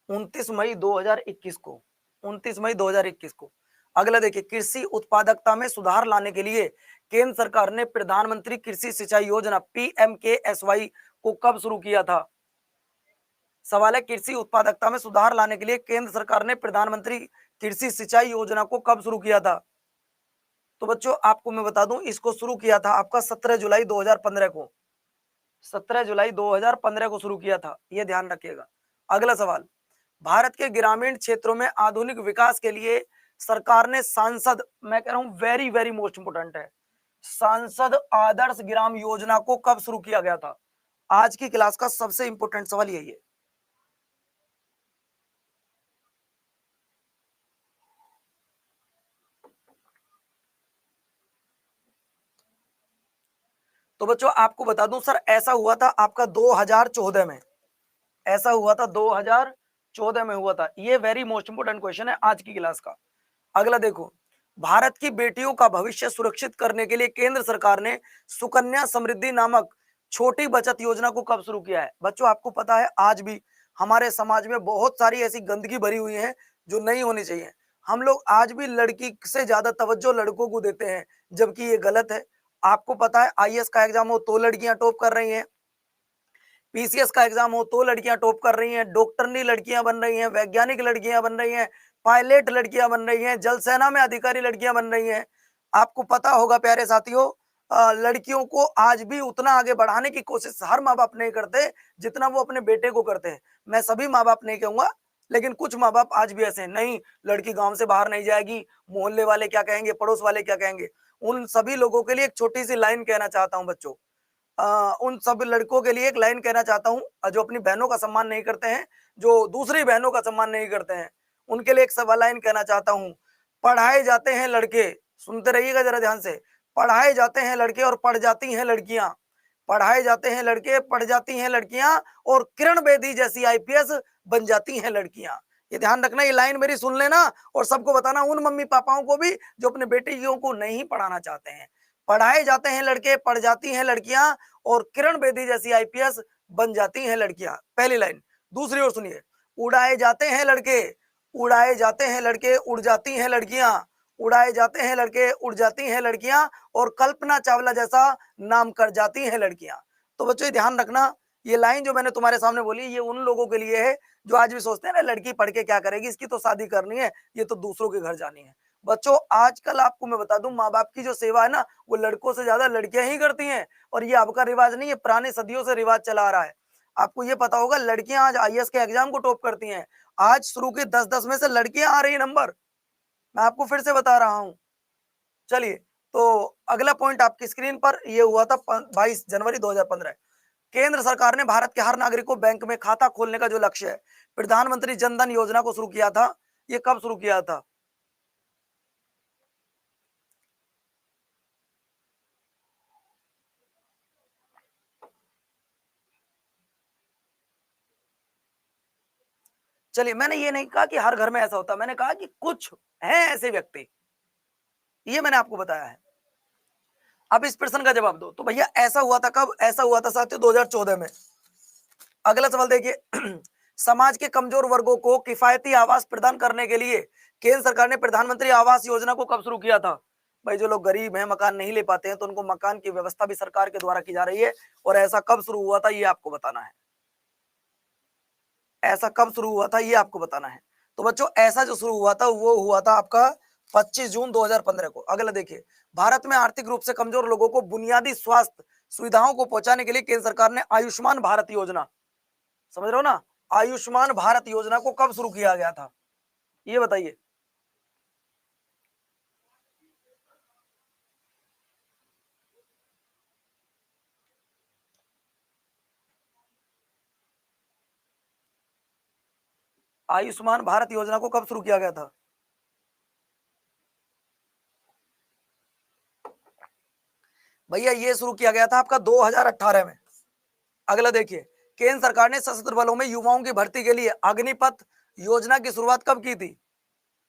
29 मई 2021 को। 29 मई 2021 को। अगला देखिए, कृषि उत्पादकता में सुधार लाने के लिए केंद्र सरकार ने प्रधानमंत्री कृषि सिंचाई योजना PMKSY को कब शुरू किया था? सवाल है, कृषि उत्पादकता में सुधार लाने के लिए केंद्र सरकार ने प्रधानमंत्री कृषि सिंचाई योजना को कब शुरू किया था? तो बच्चों आपको मैं बता दूं, इसको शुरू किया था आपका 17 जुलाई 2015 को। 17 जुलाई 2015 को शुरू किया था, ये ध्यान रखिएगा। अगला सवाल, भारत के ग्रामीण क्षेत्रों में आधुनिक विकास के लिए सरकार ने सांसद, मैं कह रहा हूं वेरी वेरी मोस्ट इंपोर्टेंट है, सांसद आदर्श ग्राम योजना को कब शुरू किया गया था? आज की क्लास का सबसे इंपोर्टेंट सवाल यही है। तो बच्चों आपको बता दूं सर, ऐसा हुआ था आपका 2014 में, ऐसा हुआ था 2014 में हुआ था। ये वेरी मोस्ट इंपोर्टेंट क्वेश्चन है आज की क्लास का। अगला देखो, भारत की बेटियों का भविष्य सुरक्षित करने के लिए केंद्र सरकार ने सुकन्या समृद्धि नामक छोटी बचत योजना को कब शुरू किया है? बच्चों आपको पता है आज भी हमारे समाज में बहुत सारी ऐसी गंदगी भरी हुई है जो नहीं होनी चाहिए। हम लोग आज भी लड़की से ज्यादा तवज्जो लड़कों को देते हैं, जबकि ये गलत है। आपको पता है IAS का एग्जाम हो तो लड़कियां टॉप कर रही हैं, PCS का एग्जाम हो तो लड़कियां टॉप कर रही हैं, डॉक्टरनी लड़कियां बन रही हैं, वैज्ञानिक लड़कियां बन रही हैं, पायलट लड़कियां बन रही हैं, जल सेना में अधिकारी लड़कियां बन रही हैं। आपको पता होगा प्यारे साथियों, लड़कियों को आज भी उतना आगे बढ़ाने की कोशिश हर माँ बाप नहीं करते जितना वो अपने बेटे को करते हैं। मैं सभी माँ बाप नहीं कहूंगा, लेकिन कुछ माँ बाप आज भी ऐसे हैं, नहीं लड़की गांव से बाहर नहीं जाएगी, मोहल्ले वाले क्या कहेंगे, पड़ोस वाले क्या कहेंगे। उन सभी लोगों के लिए एक छोटी सी लाइन कहना चाहता हूं बच्चों, उन सब लड़कों के लिए एक लाइन कहना चाहता हूं जो अपनी बहनों का सम्मान नहीं करते हैं, जो दूसरी बहनों का सम्मान नहीं करते हैं, उनके लिए एक सवाल लाइन कहना चाहता हूं। पढ़ाए जाते हैं लड़के, सुनते रहिएगा जरा ध्यान से, पढ़ाए जाते हैं लड़के और पढ़ जाती हैं लड़कियां, पढ़ाए जाते हैं लड़के पढ़ जाती हैं लड़कियां, और किरण बेदी जैसी IPS बन जाती हैं लड़कियां। ये ध्यान रखना, ये लाइन मेरी सुन लेना और सबको बताना, उन मम्मी पापाओं को भी जो अपने बेटियों को नहीं पढ़ाना चाहते हैं। पढ़ाए जाते हैं लड़के पढ़ जाती हैं लड़कियां, और किरण बेदी जैसी IPS बन जाती हैं लड़कियां। पहली लाइन। दूसरी ओर सुनिए, उड़ाए जाते हैं लड़के, उड़ाए जाते हैं लड़के उड़ जाती हैं लड़कियां, उड़ाए जाते हैं लड़के उड़ जाती हैं लड़कियां, और कल्पना चावला जैसा नाम कर जाती हैं लड़कियां। तो बच्चों ध्यान रखना, ये लाइन जो मैंने तुम्हारे सामने बोली ये उन लोगों के लिए है जो आज भी सोचते हैं ना लड़की पढ़ के क्या करेगी, इसकी तो शादी करनी है, ये तो दूसरों के घर जानी है। बच्चों आजकल आपको मैं बता दूं, माँ बाप की जो सेवा है ना वो लड़कों से ज्यादा लड़कियां ही करती हैं, और ये आपका रिवाज नहीं, ये पुराने सदियों से रिवाज चला आ रहा है। आपको ये पता होगा लड़कियां आज IAS के एग्जाम को टॉप करती हैं, आज शुरू के 10-10 में से लड़कियां आ रही नंबर, मैं आपको फिर से बता रहा हूं। चलिए, तो अगला पॉइंट आपकी स्क्रीन पर ये हुआ था 22 जनवरी 2015। केंद्र सरकार ने भारत के हर नागरिक को बैंक में खाता खोलने का जो लक्ष्य है, प्रधानमंत्री जन धन योजना को शुरू किया था, ये कब शुरू किया था? चलिए, मैंने ये नहीं कहा कि हर घर में ऐसा होता, मैंने कहा कि कुछ हैं ऐसे व्यक्ति, ये मैंने आपको बताया है। अब इस प्रश्न का जवाब दो। तो भैया ऐसा हुआ था कब? ऐसा हुआ था साथियों 2014 में। अगला सवाल देखिए, समाज के कमजोर वर्गों को किफायती आवास प्रदान करने के लिए केंद्र सरकार ने प्रधानमंत्री आवास योजना को कब शुरू किया था? भाई जो लोग गरीब हैं, मकान नहीं ले पाते हैं, तो उनको मकान की व्यवस्था भी सरकार के द्वारा की जा रही है, और ऐसा कब शुरू हुआ था ये आपको बताना है। ऐसा कब शुरू हुआ था ये आपको बताना है। तो बच्चों ऐसा जो शुरू हुआ था वो हुआ था आपका 25 जून 2015 को। अगला देखिए, भारत में आर्थिक रूप से कमजोर लोगों को बुनियादी स्वास्थ्य सुविधाओं को पहुंचाने के लिए केंद्र सरकार ने आयुष्मान भारत योजना, समझ रहे हो ना, आयुष्मान भारत योजना को कब शुरू किया गया था ये बताइए। आयुष्मान भारत योजना को कब शुरू किया गया था? भैया ये शुरू किया गया था आपका 2018 में। अगला देखिए, केंद्र सरकार ने सशस्त्र बलों में युवाओं की भर्ती के लिए अग्निपथ योजना की शुरुआत कब की थी?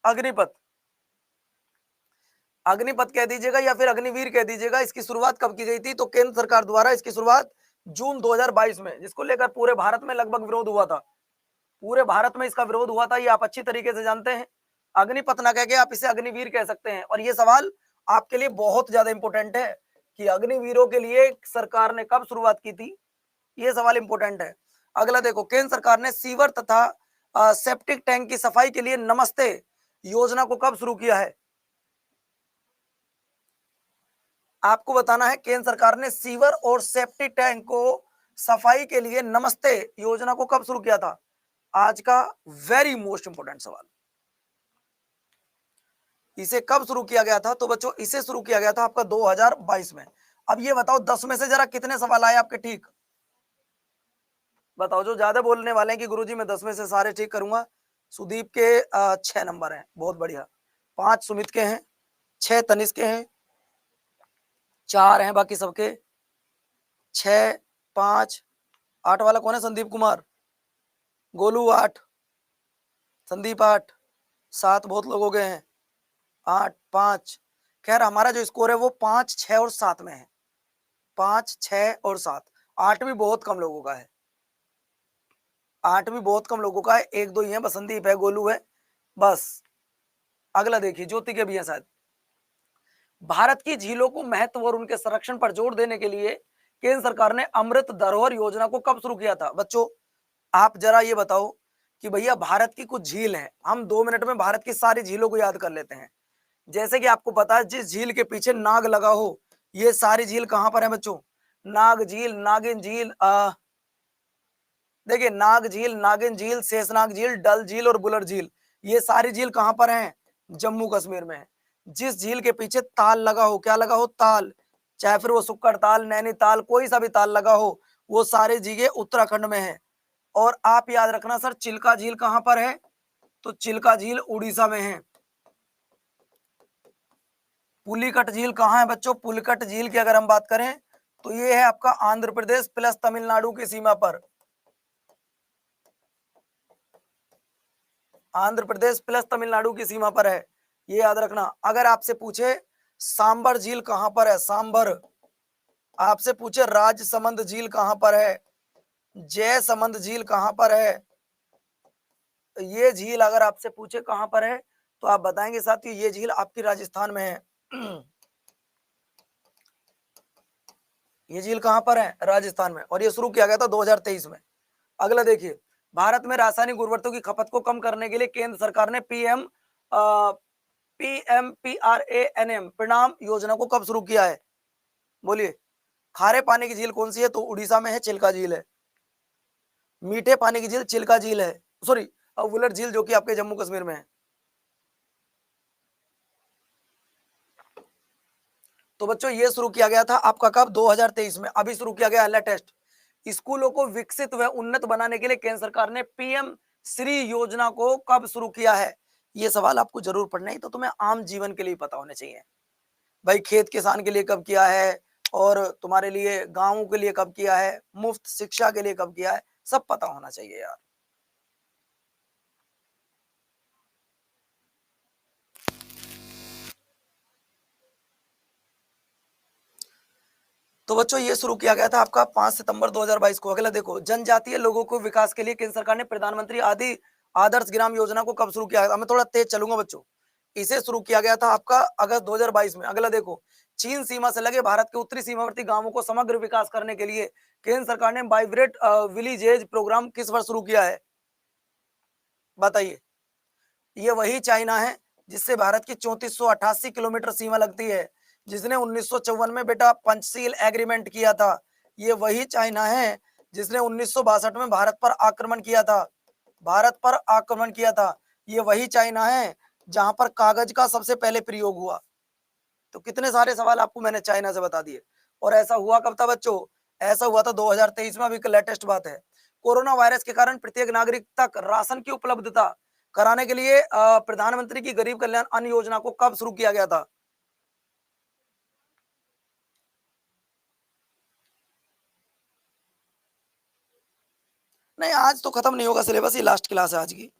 अग्निपथ, अग्निपथ कह दीजिएगा या फिर अग्निवीर कह दीजिएगा, इसकी शुरुआत कब की गई थी? तो केंद्र सरकार द्वारा इसकी शुरुआत जून 2022 में, जिसको लेकर पूरे भारत में लगभग विरोध हुआ था। पूरे भारत में इसका विरोध हुआ था, ये आप अच्छी तरीके से जानते हैं। अग्निपथ ना कह के आप इसे अग्निवीर कह सकते हैं। और ये सवाल आपके लिए बहुत ज्यादा इंपॉर्टेंट है कि अग्निवीरों के लिए सरकार ने कब शुरुआत की थी, ये सवाल इंपॉर्टेंट है। अगला देखो, केंद्र सरकार ने सीवर तथा सेप्टिक टैंक की सफाई के लिए नमस्ते योजना को कब शुरू किया है? आपको बताना है, केंद्र सरकार ने सीवर और सेप्टिक टैंक को सफाई के लिए नमस्ते योजना को कब शुरू किया था? आज का वेरी मोस्ट इंपोर्टेंट सवाल, इसे कब शुरू किया गया था? तो बच्चों इसे शुरू किया गया था आपका 2022 में। अब ये बताओ 10 में से जरा कितने सवाल आए आपके ठीक? बताओ, जो ज्यादा बोलने वाले हैं कि गुरुजी मैं 10 में से सारे ठीक करूंगा। सुदीप के 6 नंबर हैं, बहुत बढ़िया। 5 सुमित के हैं, 6 तनिष्क के हैं, 4 हैं बाकी सबके, 6, 5, 8 वाला कौन है? संदीप कुमार। गोलू 8, संदीप 8, 7 बहुत लोग हो गए हैं, 8, 5। खैर हमारा जो स्कोर है वो 5, 6 और 7 में है। 5, 6 और 7, 8 भी बहुत कम लोगों का है। 8 भी बहुत कम लोगों का है, 1, 2 ही है, बस संदीप है, गोलू है, बस। अगला देखिए, ज्योति के भी है शायद। भारत की झीलों को महत्व और उनके संरक्षण पर जोर देने के लिए केंद्र सरकार ने अमृत धरोहर योजना को कब शुरू किया था? बच्चों आप जरा ये बताओ कि भैया भारत की कुछ झील है, हम 2 मिनट में भारत की सारी झीलों को याद कर लेते हैं। जैसे कि आपको पता है, जिस झील के पीछे नाग लगा हो, ये सारी झील कहां पर है बच्चों? नाग झील, नागिन झील, देखिए नाग झील, नागिन झील, शेषनाग झील, डल झील और बुलर झील, ये सारी झील कहां पर हैं? जम्मू कश्मीर में है। जिस झील के पीछे ताल लगा हो, क्या लगा हो? ताल, चाहे फिर वो सुक्कड़ ताल, नैनीताल, कोई सा भी ताल लगा हो, वो सारे झीलें उत्तराखंड में है। और आप याद रखना सर, चिल्का झील कहां पर है? तो चिल्का झील उड़ीसा में है। पुलिकट झील कहां है बच्चों? पुलिकट झील की अगर हम बात करें तो ये है आपका आंध्र प्रदेश प्लस तमिलनाडु की सीमा पर। आंध्र प्रदेश प्लस तमिलनाडु की सीमा पर है, ये याद रखना। अगर आपसे पूछे सांबर झील कहां पर है, सांबर, आपसे पूछे राजसमंद झील कहां पर है, जयसमंद झील कहां पर है, ये झील अगर आपसे पूछे कहां पर है तो आप बताएंगे साथियों ये झील आपकी राजस्थान में है। ये झील कहां पर है? राजस्थान में। और ये शुरू किया गया था 2023 में। अगला देखिए, भारत में रासायनिक उर्वरकों की खपत को कम करने के लिए केंद्र सरकार ने PMPRANM परिणाम योजना को कब शुरू किया है? बोलिए। खारे पानी की झील कौन सी है? तो उड़ीसा में है, चिल्का झील है। मीठे पानी की झील चिल्का झील है, सॉरी वुलर झील जो कि आपके जम्मू कश्मीर में है। तो बच्चों ये शुरू किया गया था आपका कब? 2023 में। अभी शुरू किया गया अगला टेस्ट। स्कूलों को विकसित व उन्नत बनाने के लिए केंद्र सरकार ने पीएम श्री योजना को कब शुरू किया है? ये सवाल आपको जरूर पढ़ना है, तो तुम्हें आम जीवन के लिए पता होने चाहिए भाई। खेत किसान के लिए कब किया है, और तुम्हारे लिए गांवों के लिए कब किया है, मुफ्त शिक्षा के लिए कब किया है, सब पता होना चाहिए यार। तो बच्चों ये शुरू किया गया था आपका 5 सितंबर 2022 को। अगला देखो, जनजातीय लोगों को विकास के लिए केंद्र सरकार ने प्रधानमंत्री आदि आदर्श ग्राम योजना को कब शुरू किया? मैं थोड़ा तेज चलूंगा बच्चों। इसे शुरू किया गया था आपका अगस्त 2022 में। अगला देखो, चीन सीमा से लगे भारत के उत्तरी सीमावर्ती गांवों को समग्र विकास करने के लिए केंद्र सरकार ने वाइब्रेट विलेजेज प्रोग्राम किस वर्ष शुरू किया है? बताइए, ये वही चाइना है जिससे भारत की 3488 किलोमीटर सीमा लगती है, जिसने 1954 में बेटा पंचशील एग्रीमेंट किया था। ये वही चाइना है जिसने 1962 में भारत पर आक्रमण किया था, भारत पर आक्रमण किया था। ये वही चाइना है जहां पर कागज का सबसे पहले प्रयोग हुआ। तो कितने सारे सवाल आपको मैंने चाइना से बता दिए। और ऐसा हुआ कब था बच्चों? ऐसा हुआ था 2023 में। अभी लेटेस्ट बात है। कोरोना वायरस के कारण प्रत्येक नागरिक तक राशन की उपलब्धता कराने के लिए प्रधानमंत्री की गरीब कल्याण अन्न योजना को कब शुरू किया गया था? नहीं, आज तो खत्म नहीं होगा सिलेबस, ये लास्ट क्लास है आज की।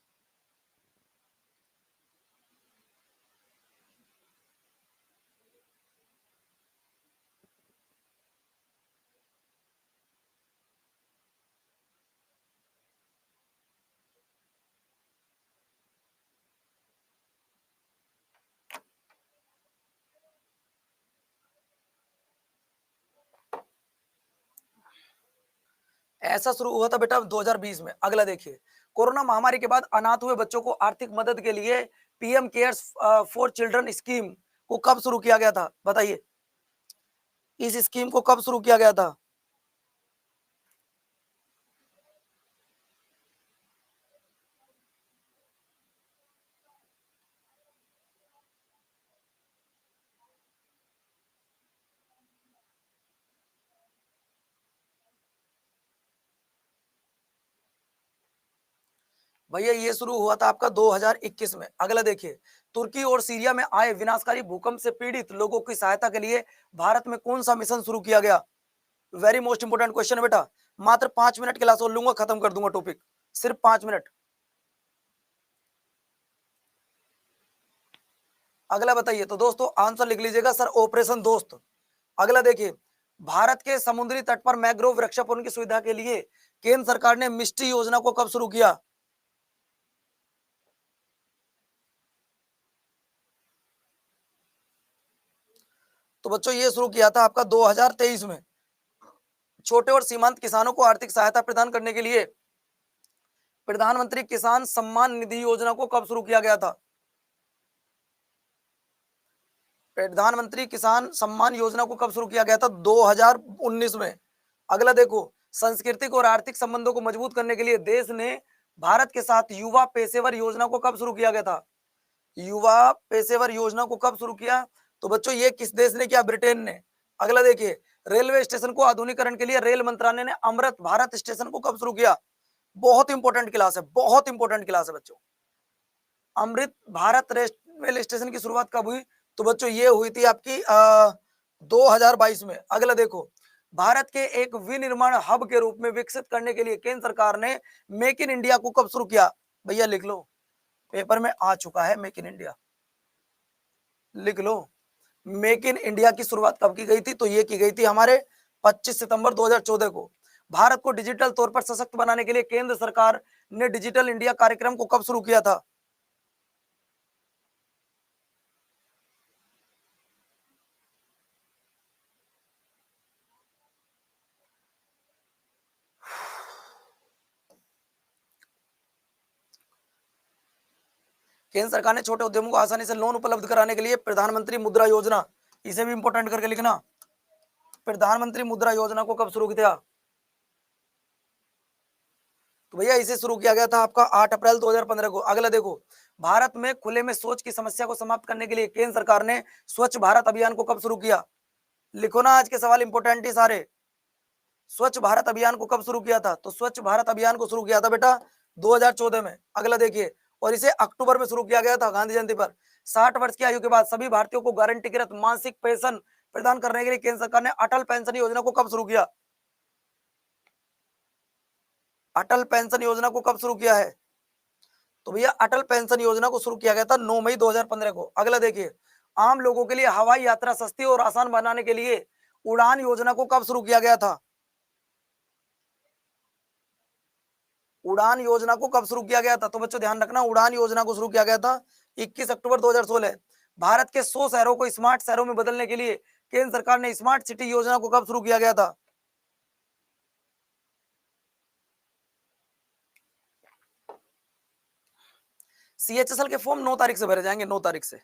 ऐसा शुरू हुआ था बेटा 2020 में। अगला देखिए, कोरोना महामारी के बाद अनाथ हुए बच्चों को आर्थिक मदद के लिए PM cares for children scheme को कब शुरू किया गया था? बताइए, इस स्कीम को कब शुरू किया गया था? भैया ये शुरू हुआ था आपका 2021 में। अगला देखिए, तुर्की और सीरिया में आए विनाशकारी भूकंप से पीड़ित लोगों की सहायता के लिए भारत में कौन सा मिशन शुरू किया गया? वेरी मोस्ट इंपोर्टेंट क्वेश्चन है बेटा। मात्र 5 मिनट क्लास और लूंगा, खत्म कर दूंगा टॉपिक, सिर्फ 5 मिनट। अगला बताइए। तो दोस्तों आंसर लिख लीजिएगा सर, ऑपरेशन दोस्त। अगला देखिए, भारत के समुद्री तट पर मैंग्रोव वृक्षारोपण की सुविधा के लिए केंद्र सरकार ने मिस्ट्री योजना को कब शुरू किया? तो बच्चों ये शुरू किया था आपका 2023 में। छोटे और सीमांत किसानों को आर्थिक सहायता प्रदान करने के लिए प्रधानमंत्री किसान सम्मान निधि योजना को कब शुरू किया गया था? प्रधानमंत्री किसान सम्मान योजना को कब शुरू किया गया था? 2019 में। अगला देखो, सांस्कृतिक और आर्थिक संबंधों को मजबूत करने के लिए देश ने भारत के साथ युवा पेशेवर योजना को कब शुरू किया गया था? युवा पेशेवर योजना को कब शुरू किया? तो बच्चों ये किस देश ने किया? ब्रिटेन ने। अगला देखिए, रेलवे स्टेशन को आधुनिकीकरण के लिए रेल मंत्रालय ने अमृत भारत स्टेशन को कब शुरू किया? बहुत इंपॉर्टेंट क्लास है, बहुत इंपॉर्टेंट क्लास है बच्चों। अमृत भारत रेल स्टेशन की शुरुआत कब हुई? तो बच्चों ये हुई थी आपकी 2022 में। अगला देखो, भारत के एक विनिर्माण हब के रूप में विकसित करने के लिए केंद्र सरकार ने मेक इन इंडिया को कब शुरू किया? भैया लिख लो, पेपर में आ चुका है मेक इन इंडिया, लिख लो। मेक इन इंडिया की शुरुआत कब की गई थी? तो ये की गई थी हमारे 25 सितंबर 2014 को। भारत को डिजिटल तौर पर सशक्त बनाने के लिए केंद्र सरकार ने डिजिटल इंडिया कार्यक्रम को कब शुरू किया था? केंद्र सरकार ने छोटे उद्यमों को आसानी से लोन उपलब्ध कराने के लिए प्रधानमंत्री मुद्रा योजना, इसे भी इंपोर्टेंट करके लिखना, प्रधानमंत्री मुद्रा योजना को कब शुरू किया? तो भैया इसे शुरू किया गया था आपका 8 अप्रैल 2015 को। अगला देखो, भारत में खुले में शौच की समस्या को समाप्त करने के लिए केंद्र सरकार ने स्वच्छ भारत अभियान को कब शुरू किया? लिखो ना, आज के सवाल इंपोर्टेंट ही सारे। स्वच्छ भारत अभियान को कब शुरू किया था? तो स्वच्छ भारत अभियान को शुरू किया था बेटा 2014 में। अगला देखिए, और इसे अक्टूबर में शुरू किया गया था गांधी जयंती पर। 60 वर्ष की आयु के बाद सभी भारतीयों को गारंटीकृत मासिक पेंशन प्रदान करने के लिए केंद्र सरकार ने अटल पेंशन योजना को कब शुरू किया? अटल पेंशन योजना को कब शुरू किया है? तो भैया अटल पेंशन योजना को शुरू किया गया था 9 मई 2015 को। अगला देखिए, आम लोगों के लिए हवाई यात्रा सस्ती और आसान बनाने के लिए उड़ान योजना को कब शुरू किया गया था? उड़ान योजना को कब शुरू किया गया था? तो बच्चों ध्यान रखना, उड़ान योजना को शुरू किया गया था 21 अक्टूबर 2016। भारत के 100 शहरों को स्मार्ट शहरों में बदलने के लिए केंद्र सरकार ने स्मार्ट सिटी योजना को कब शुरू किया गया था? CHSL के फॉर्म 9 तारीख से भरे जाएंगे, 9 तारीख से।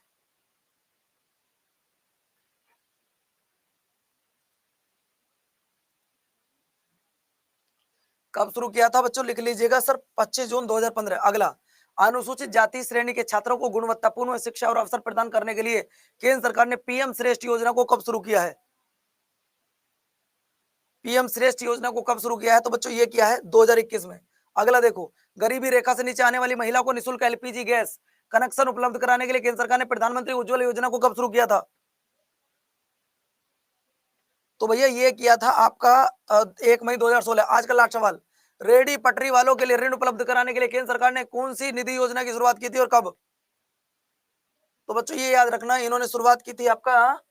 कब शुरू किया था बच्चों, लिख लीजिएगा सर, 25 जून 2015। अगला, अनुसूचित जाति श्रेणी के छात्रों को गुणवत्तापूर्ण शिक्षा और अवसर प्रदान करने के लिए केंद्र सरकार ने पीएम श्रेष्ठ योजना को कब शुरू किया है? पीएम श्रेष्ठ योजना को कब शुरू किया है? तो बच्चों ये किया है 2021 में। अगला देखो, गरीबी रेखा से नीचे आने वाली महिला को निःशुल्क एलपीजी गैस कनेक्शन उपलब्ध कराने के लिए केंद्र सरकार ने प्रधानमंत्री उज्ज्वल योजना को कब शुरू किया था? तो भैया ये किया था आपका 1 मई 2016। आज का लास्ट सवाल, रेहड़ी पटरी वालों के लिए ऋण उपलब्ध कराने के लिए केंद्र सरकार ने कौन सी निधि योजना की शुरुआत की थी और कब? तो बच्चों ये याद रखना, इन्होंने शुरुआत की थी आपका,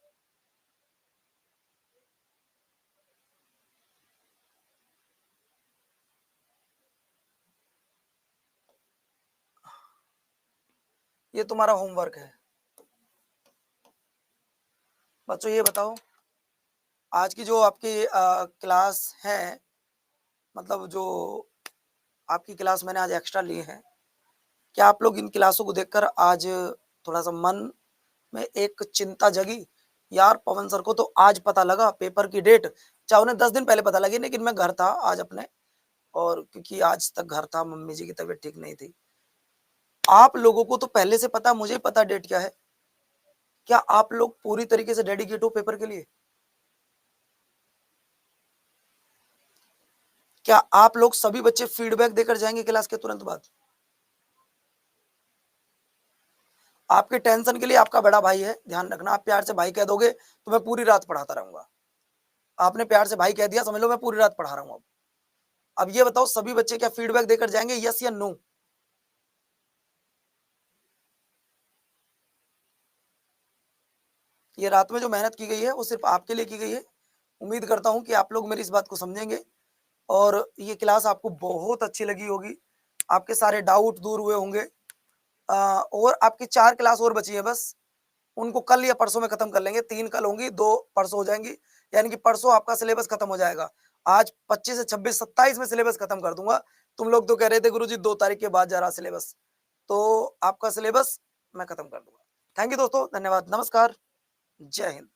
ये तुम्हारा होमवर्क है बच्चों। ये बताओ, आज की जो आपकी क्लास है, मतलब जो आपकी क्लास मैंने आज एक्स्ट्रा ली है, क्या आप लोग इन क्लासों को देखकर आज थोड़ा सा मन में एक चिंता जगी, यार पवन सर को तो आज पता लगा पेपर की डेट, चाहे उन्हें 10 दिन पहले पता लगी, लेकिन मैं घर था आज अपने, और क्योंकि आज तक घर था, मम्मी जी की तबीयत ठीक नहीं थी। आप लोगों को तो पहले से पता, मुझे पता डेट क्या है। क्या आप लोग पूरी तरीके से डेडिकेट हो पेपर के लिए? क्या आप लोग सभी बच्चे फीडबैक देकर जाएंगे क्लास के तुरंत बाद? आपके टेंशन के लिए आपका बड़ा भाई है, ध्यान रखना। आप प्यार से भाई कह दोगे तो मैं पूरी रात पढ़ाता रहूंगा। आपने प्यार से भाई कह दिया, समझ लो मैं पूरी रात पढ़ा रहा हूं। अब ये बताओ, सभी बच्चे क्या फीडबैक देकर जाएंगे, यस या नो? ये रात में जो मेहनत की गई है वो सिर्फ आपके लिए की गई है। उम्मीद करता हूं कि आप लोग मेरी इस बात को समझेंगे और ये क्लास आपको बहुत अच्छी लगी होगी, आपके सारे डाउट दूर हुए होंगे। और आपकी 4 क्लास और बची है बस, उनको कल या परसों में खत्म कर लेंगे। 3 कल होंगी, 2 परसों हो जाएंगी, यानी कि परसों आपका सिलेबस खत्म हो जाएगा। आज 25 से 26, 27 में सिलेबस खत्म कर दूंगा। तुम लोग तो कह रहे थे गुरुजी 2 तारीख के बाद जा रहा सिलेबस, तो आपका सिलेबस मैं खत्म कर दूंगा। थैंक यू दोस्तों, धन्यवाद, नमस्कार, जय हिंद।